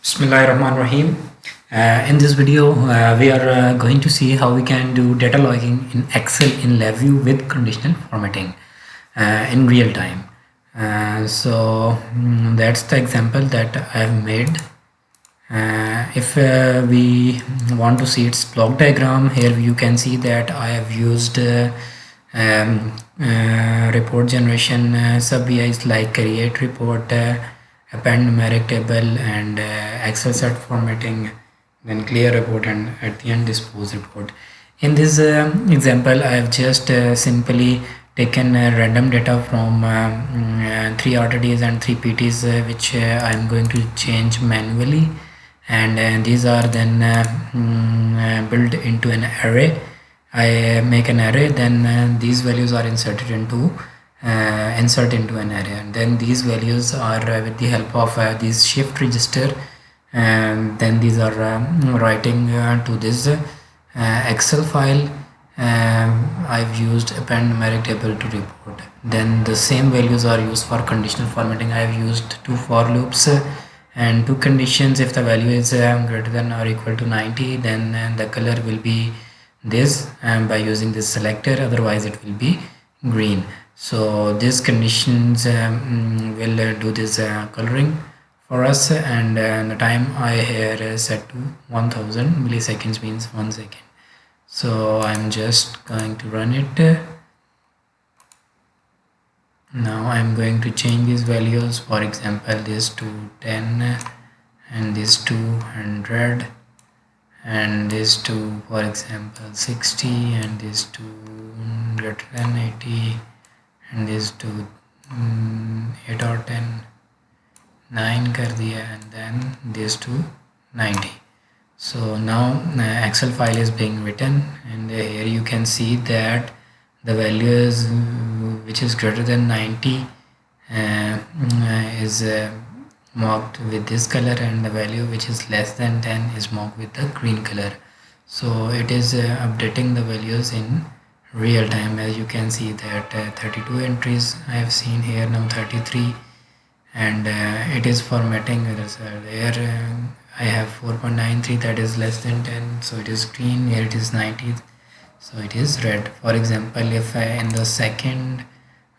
Bismillahirrahmanirrahim. In this video, we are going to see how we can do data logging in Excel in LabView with conditional formatting in real time. That's the example that I have made. If we want to see its block diagram, here you can see that I have used report generation sub-VIs like create report, append numeric table, and Excel set formatting, then clear report, and at the end dispose report. In this example, I have just simply taken random data from 3 RTDs and 3 PTs, which I am going to change manually, and these are then built into an array. I make an array, then these values are inserted into insert into an array, and then these values are with the help of this shift register, and then these are writing to this Excel file. I've used append numeric table to report. Then the same values are used for conditional formatting. I've used 2 for loops and 2 conditions. If the value is greater than or equal to 90, then the color will be this by using this selector, otherwise it will be green. So these conditions will do this coloring for us, and the time I here is set to 1000 milliseconds, means 1 second. So I'm just going to run it. Now I'm going to change these values, for example this to 10 and this to 100 and this to, for example, 60, and this to greater than 80, and this to 8 or 10, 9 kar diya, and then this to 90. So now Excel file is being written, and here you can see that the values which is greater than 90 is marked with this color, and the value which is less than 10 is marked with the green color. So it is updating the values in real time. As you can see that 32 entries I have seen here, now 33, and it is formatting others are there. I have 4.93, that is less than 10, so it is green. Here it is 90, so it is red. For example, if in the second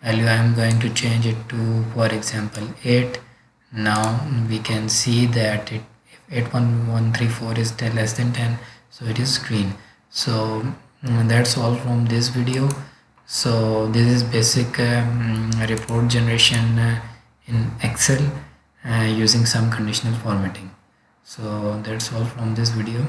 value I am going to change it to, for example, 8, now we can see that if 81134 is less than 10, so it is green. So that's all from this video. So this is basic report generation in Excel using some conditional formatting. So that's all from this video.